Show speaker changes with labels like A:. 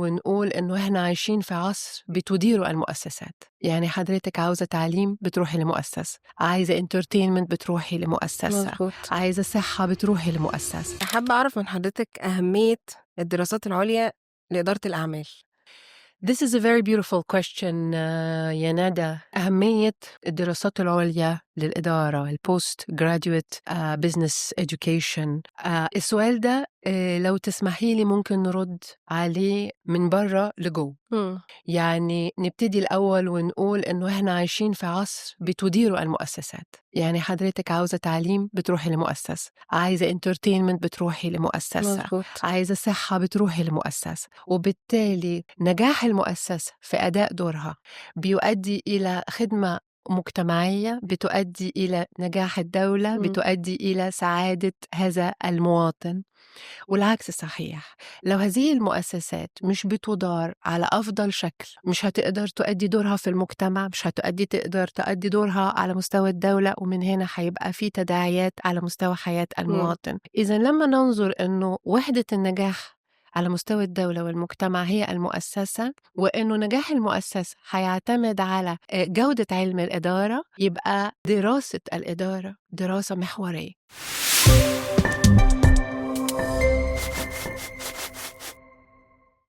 A: ونقول إنه إحنا عايشين في عصر بتديره المؤسسات. يعني حضرتك عاوزة تعليم بتروحي لمؤسسة، عايزة entertainment بتروحي لمؤسسة،
B: مظبوط.
A: عايزة صحة بتروحي لمؤسسة.
B: أحب أعرف من حضرتك أهمية الدراسات العليا لإدارة الأعمال.
A: This is a very beautiful question يا ندى. أهمية الدراسات العليا للإدارة البوست graduate business education. السؤال ده لو تسمحي لي ممكن نرد عليه من برا لجو. يعني نبتدي الأول ونقول إنه إحنا عايشين في عصر بتديره المؤسسات. يعني حضرتك عاوزة تعليم بتروحي لمؤسسة، عايزة entertainment بتروحي لمؤسسة،
B: مظبوط.
A: عايزة صحة بتروحي لمؤسسة. وبالتالي نجاح المؤسسة في أداء دورها بيؤدي إلى خدمة مجتمعية، بتؤدي إلى نجاح الدولة، بتؤدي إلى سعادة هذا المواطن. والعكس صحيح. لو هذه المؤسسات مش بتدار على أفضل شكل مش هتقدر تؤدي دورها في المجتمع، مش تقدر تؤدي دورها على مستوى الدولة، ومن هنا هيبقى في تداعيات على مستوى حياة المواطن. إذا لما ننظر أنه وحدة النجاح على مستوى الدولة والمجتمع هي المؤسسة، وأنه نجاح المؤسسة هيعتمد على جودة علم الإدارة، يبقى دراسة الإدارة دراسة محورية.